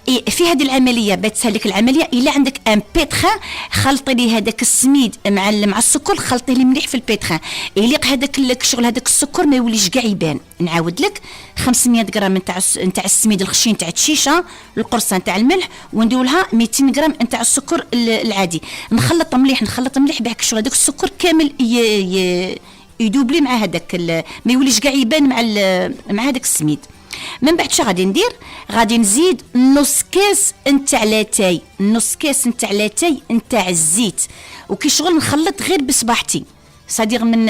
في هذه العمليه بتسهلك العمليه الا عندك ان بيتخان، خلطي لي هذاك السميد مع السكر، خلطيه لي مليح في البيتخان يليق هذاك الشغل، هذاك السكر ما يوليش كاع يبان. نعاود لك 500 غرام نتاع السميد الخشين نتاع الشيشه، القرصه نتاع الملح، ونديروا لها 200 غرام نتاع السكر العادي، نخلط مليح بهاك الشغل، هذاك السكر كامل يدوبلي مع هذاك ما يوليش كاع يبان مع هذاك السميد. من بعد غادي ندير، غادي نزيد نص كاس نتاع لاتاي، نص كاس نتاع لاتاي نتاع الزيت، وكي شغل نخلط غير بصباحتي، صديق من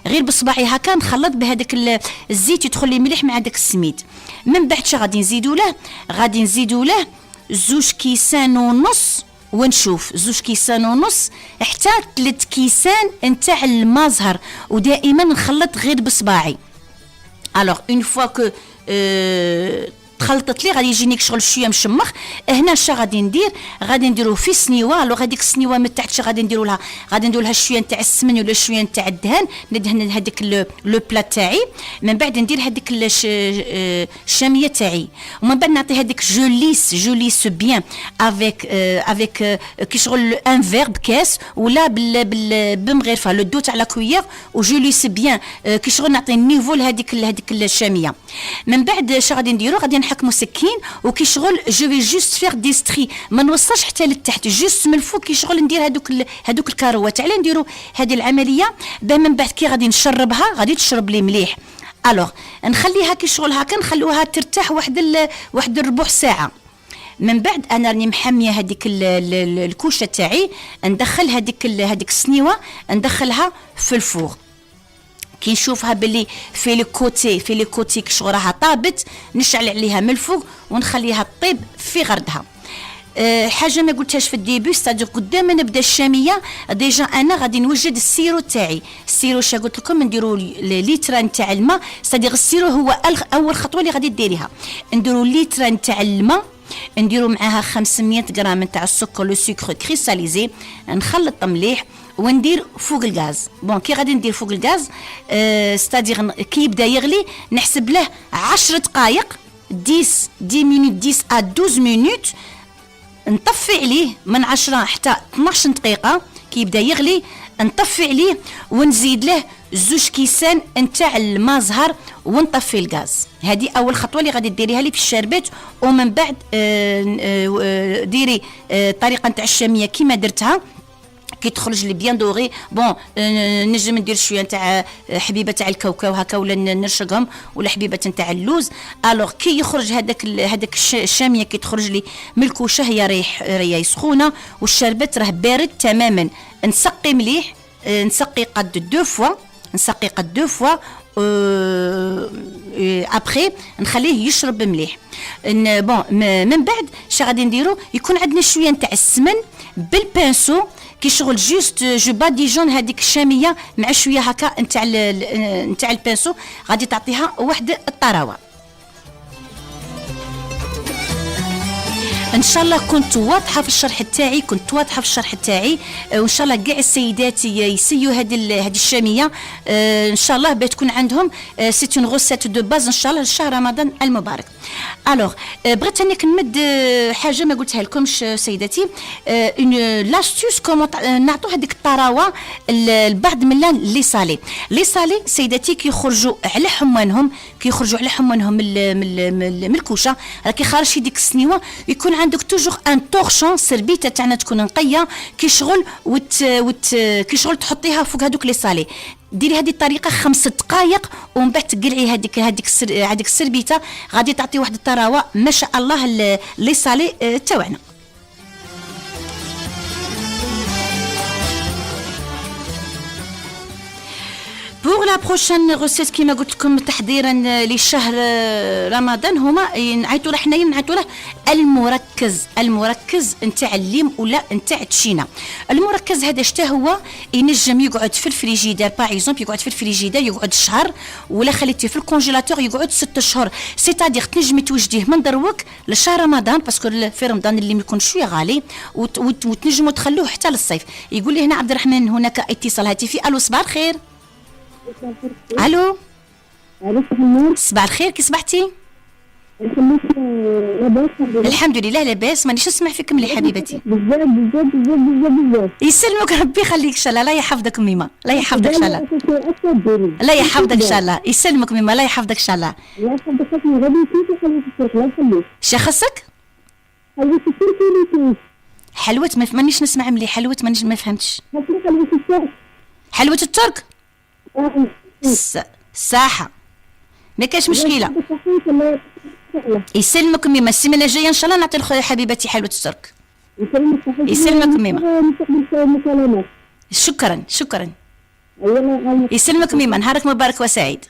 غير بصباعي هكا نخلط بهذاك الزيت يدخل لي مليح مع داك السميد. من بعد غادي نزيدوا له 2 كيسان ونص، ونشوف 2 كيسان ونص حتى 3 كيسان نتاع الماء زهر، ودائما نخلط غير بصباعي. الوغ اون فوا كو تخلطت لي غادي يجيني شغل شويه مشمخ. هنا غادي نديرو في سنيوه. الوغ هذيك السنيوه من تحت غادي نديرو لها شويه نتاع السمن ولا شويه نتاع الدهن، ندهن هذيك لو بلا تاعي. من بعد ندير هذيك الشاميه تاعي، ومن بعد نعطي هذيك جو ليس بيان افيك كي شغل ان فير بكاس ولا بمغرفه لو دو تاع لا كويير، وجو ليس بيان كي شغل نعطي النيفو لهذيك الشاميه. من بعد غادي نديرو، غادي نحكمو سكين وكي شغل جو في جوست فيغ دي ستري، ما نوصلش حتى للتحت، جوست من الفوق كي شغل ندير هذوك الكاروات. علاه نديرو هذه العمليه؟ من بعد كي غادي نشربها غادي تشرب لي مليح. الوغ نخليها كي شغل هكا، نخلوها ترتاح واحد ربع ساعه. من بعد انا راني محميه هذيك الكوشه تاعي، ندخل هذيك السنيوه ندخلها في الفوغ. كي نشوفها باللي في لي كوتي كي شغلها طابت، نشعل عليها من الفوق ونخليها طيب في غردها. حاجه ما قلتهاش في الديبي، استادير قدام ما نبدا الشاميه ديجا انا غادي نوجد السيرو تاعي. السيرو شا قلت لكم نديروا لتر نتاع الماء، استادير السيرو هو اول خطوه اللي غادي ديريها. نديروا لتر نتاع الماء، نديروا معاها 500 غرام نتاع السكر لو سكر كريستاليزي، نخلط مليح وندير فوق الغاز. بون كي غادي ندير فوق الغاز ستادير كي يبدا يغلي نحسب له 10 دقائق 10 مينوت 10 à 12 مينوت، نطفي عليه من 10 حتى 12 دقيقه. كي يبدا يغلي نطفي عليه ونزيد له 2 كيسان نتاع الماء زهر ونطفي الغاز. هذه اول خطوه اللي غادي ديريها لي في الشربات. ومن بعد ديري الطريقه نتاع الشاميه كيما درتها كي تخرج لي بيان دوغي. بون نجم ندير شويه نتاع حبيبه تاع الكاوكاو هكا، ولا نرشقهم، ولا حبيبه نتاع اللوز. الوغ كي يخرج هذاك الشاميه كي تخرج لي من الكوشه هي سخونه والشربت راه بارد تماما. نسقي مليح، نسقي قد 2 فوا ابخي نخليه يشرب مليح. بون من بعد غادي نديرو يكون عندنا شويه نتاع السمن بالبانسو كي شغل جوست جو باديجون هذيك الشاميه مع شويه هكا نتاع البانسو غادي تعطيها واحد الطراوه. ان شاء الله كنت واضحه في الشرح تاعي، وان شاء الله كاع السيدات يسيو هذه الشاميه ان شاء الله بتكون عندهم سي اون غوسيت دو باز ان شاء الله لشهر رمضان المبارك. الوغ بغيت انك نمد حاجه ما قلتها لكمش سيداتي، اون لاستوس كومون نعطوا هذيك الطراوه البعض من لي صالي سيداتي كيخرجوا على حمانهم من الكوشه، راه كيخرج ديك السنيوه يكون عندك توجور ان تورشون سربيته تاعنا تكون نقيه كي شغل كي شغل تحطيها فوق هذوك لي صالي. ديري هذه الطريقه 5 دقائق ومن بعد تقلعي هذيك السربيته غادي تعطي واحد الطراوه ما شاء الله لي صالي تاعنا. بور لا بروشين غوسيت كيما قلت لكم تحضيرا لشهر رمضان هما نعيطوا له حنايا نعيطوا له المركز نتاع الليم ولا نتاع التشينا. المركز هذا شتا هو ينجم يقعد في الفريجيدير باغ اكزومبل، يقعد في الفريجيدير يقعد شهر، ولا خليتيه في الكونجيلاتور يقعد 6 شهور، سيتادير تنجمي توجديه من دروك لشهر رمضان باسكو في رمضان اللي يكون شويه غالي، وتنجموا تخلوه حتى للصيف. يقول لي هنا عبد الرحمن هناك اتصال هاتفي. الو صباح الخير. الو صباح الخير، كي صبحتي؟ الحمد لله لاباس، مانيش نسمع فيك مليح حبيبتي. بزاف يسلمك ربي يخليك ان شاء الله، لا يحفظك ميمه، لا يحفظك ان شاء الله، لا يحفظك ان شاء الله، يسلمك ميمه، لا يحفظك ان شاء الله. لا يحفظك غادي نسيت خليك الشيخ الله يخليك. شخصك حلوة التركي حلوة مانيش نسمع مليح، حلوة مانيش ما فهمتش. حلوة الترك. حلوة الترك ساحة ما كاش مشكلة. يسلمك ميمة، السيمانة الجاية ان شاء الله نعطي حبيبتي حلوة الترك. يسلمك ميمة، شكرا يسلمك ميمة، نهارك مبارك وسعيد.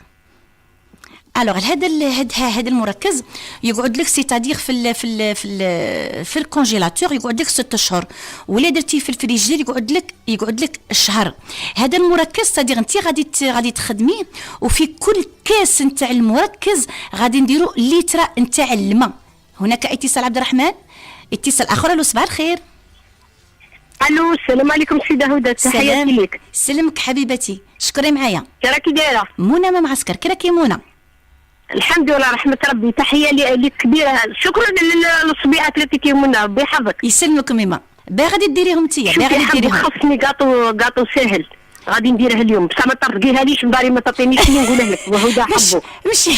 الوغ هذا المركز يقعد لك سيتادير في الكونجيلاتور يقعد لك 6 شهور، ولا درتيه في الفريجير يقعد لك شهر. هذا المركز سيتادير انت غادي تخدميه، وفي كل كاس نتاع المركز غادي نديروا لتر نتاع الماء. هناك اتصال عبد الرحمن، اتصال اخر. الو صباح الخير. الو السلام عليكم سيده هدى، تحياتي ليك. سلمك حبيبتي، شكري معايا. كراكي دايره؟ منى ما معسكر، كراكي منى؟ الحمد لله رحمة ربي، تحية لك كبيرة، شكرا للصبيعات اللي تيهمونا، ربي يحفظك. يسلمك ميمة، غادي ديريهم انتيا، غادي ديريهم. خاصني قاطو ساهل غادي نديرها اليوم، بصح ما ترقيها ليش من داري ما تعطينيش نقولها لك وهدى حبو. مش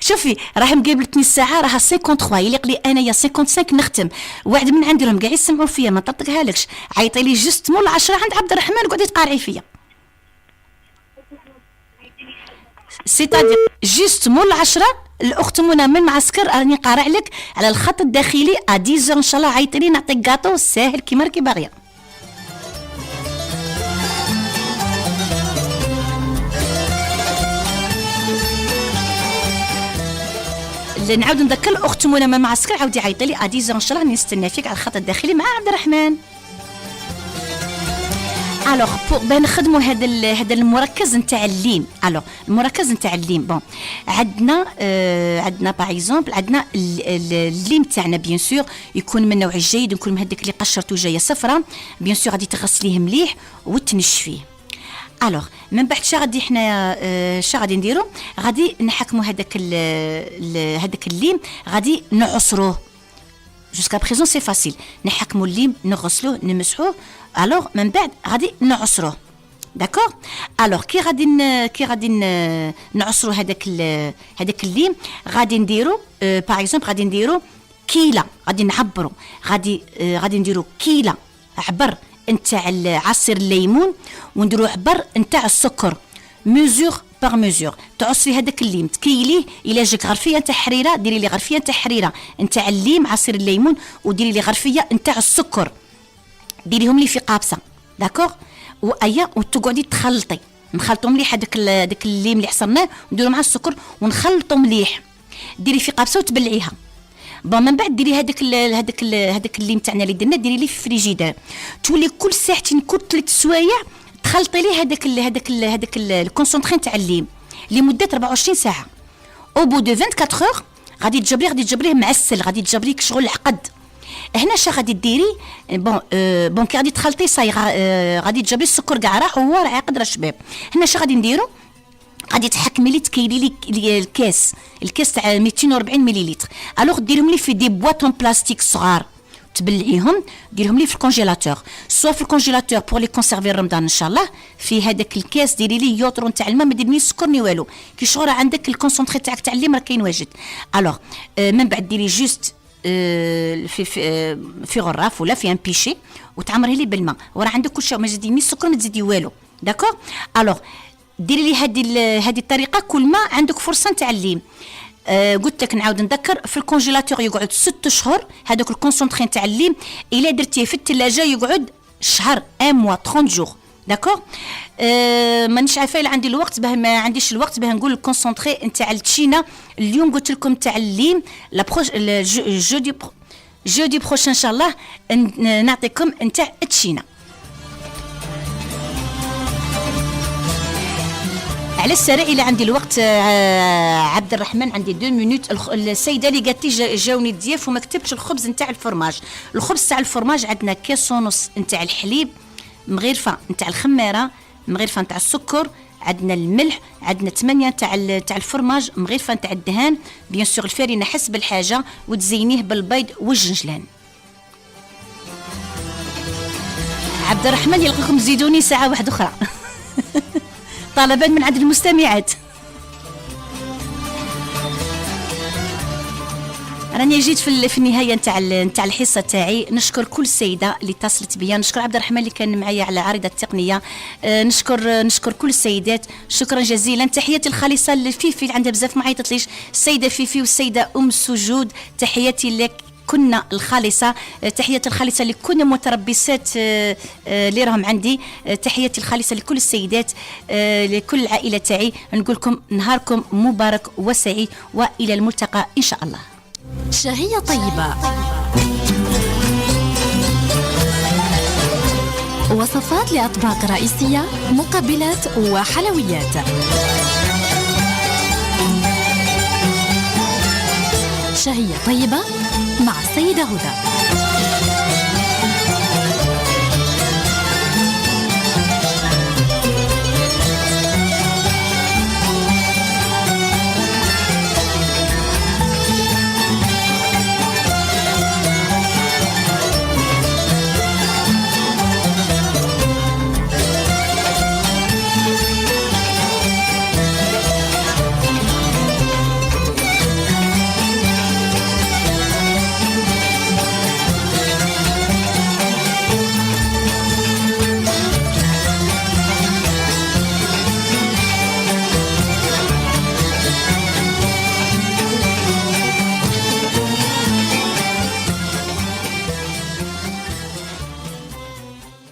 شوفي راه مقابلتني الساعة راها 53 يليق لي انايا 55 نختم، واحد من عندهم كاع يسمعوا فيا ما نطرطقها لكش، عيطي لي جست مول 10 عند عبد الرحمن قعدي تقارعي فيا. سيتادير جوست مول 10 الاخت منى من معسكر راني قارع لك على الخط الداخلي 10 ان شاء الله، عيطي لي نعطيك كاطو ساهل كيما راكي باغيه. نعاود نذكر الاخت منى من معسكر عاودي عيطي لي 10 ان شاء الله، نستنى فيك على الخط الداخلي مع عبد الرحمن. الوغ باه نخدموا هذا المركز نتاع الليم. الوغ المركز نتاع الليم بون عندنا باغ اكزومبل عندنا الليم تاعنا بيان سور يكون من نوع جيد، يكون من هذيك اللي قشرته جايه صفراء، بيان سور غادي تغسليه مليح وتنشفيه. الوغ من بعد غادي حنا غادي نديرو، غادي نحكموا هذاك الليم غادي نعصروه. جوسكا بريزون سي فاسيل، نحكموا الليم نغسلوه نمسحوه. الوغ من بعد غادي نعصروه، داكور. الوغ كي غادي نعصروا هذاك الليم غادي نديرو باغ اكزومبل غادي نديرو كيله، غادي نعبروا غادي نديرو كيله عبر نتاع عصير الليمون، ونديرو عبر نتاع السكر ميزور باغ ميزور. تعصري هذاك الليم تكيليه، الا جاك غرفيه نتاع حريره ديري لي غرفيه نتاع حريره نتاع الليم عصير الليمون، وديري لي غرفيه نتاع السكر ديريهم لي في قابسه، داكوغ. وايا وتقعدي تخلطي، نخلطوا مليح هذاك الليم اللي حصرناه نديرو مع السكر ونخلطوا مليح، ديري في قابسه وتبلعيها. بون من بعد ديري هذاك اللي نتاعنا اللي درنا ديري ليه في الفريجيدير، تولي كل ساعتين كل 3 سوايع تخلطي ليه هذاك الكونسونطري نتاع الليم لمده 24 ساعه. او بو دو 24 اور غادي تجبريه معسل، غادي تجبريه شغل عقد. هنا شا غادي ديري بون كي غادي تخلطي صاي غادي تجبري السكر كاع راح وهو راه عاقد راه شباب. هنا شا غادي نديرو، غادي تحكمي لي تكيلي لي الكاس تاع 240 مليلتر. الوغ ديرهم لي في دي بواطون بلاستيك صغار، تبلعيهم ديرهم لي في الكونجيلاتور، سوا في الكونجيلاتور بور لي كونسيرفي رمضان ان شاء الله. في هذاك الكاس ديري لي يوترون تاع الماء، ما ديري ني سكر ني والو، كي شغل عندك الكونسونطري تاعك تاع الليم راه كاين واجد. الوغ من بعد ديري جوست في غراف ولا في ان بيشي وتعمريه لي بالماء، وراه عندك كل شيء، ما تزيدي ني سكر ما تزيدي والو. داكور. الوغ ديري لي هذه الطريقه كل ما عندك فرصه نتاع الليم. قلت لك نعاود نذكر، في الكونجيلاتور يقعد 6 شهور هذاك الكونسونطري نتاع الليم، الا درتيه في الثلاجه يقعد شهر 1 موا 30 جور. داكور. مانيش عارفه الا عندي الوقت باه، ما عنديش الوقت باه نقول الكونسونطري نتاع التشينا. اليوم قلت لكم تاع الليم جودي بروشان ان شاء الله نعطيكم نتاع التشينا. على السريع الى عندي الوقت عبد الرحمن، عندي 2 مينوت. السيده اللي قالت لي جاوني الضياف وما كتبتش الخبز نتاع الفرماج. الخبز تاع الفرماج عندنا كيس ونص نتاع الحليب، مغرفه نتاع الخماره، مغرفه نتاع السكر، عندنا الملح، عندنا 8 تاع الفرماج، مغرفه نتاع الدهان، بيان سور الفارينه حسب الحاجه، وتزينيه بالبيض والجنجلان. عبد الرحمن يلقاكم تزيدوني ساعه واحده اخرى طلبا من عند المستمعات. راني جيت في النهايه نتاع الحصه تاعي. نشكر كل سيده اللي اتصلت بيا، نشكر عبد الرحمن اللي كان معايا على العارضه التقنيه، نشكر كل السيدات، شكرا جزيلا. تحياتي الخالصه لفيفي، عندها بزاف ما عيطتليش، السيده فيفي والسيده سجود، تحياتي لك كنا الخالصة، تحياتي الخالصة لكل متربصات اللي راهم عندي، تحياتي الخالصة لكل السيدات، لكل العائلة تاعي. نقولكم نهاركم مبارك وسعيد، وإلى الملتقى إن شاء الله. شهية طيبة، وصفات لأطباق رئيسية، مقبلات وحلويات. شهية طيبة مع السيدة هدى.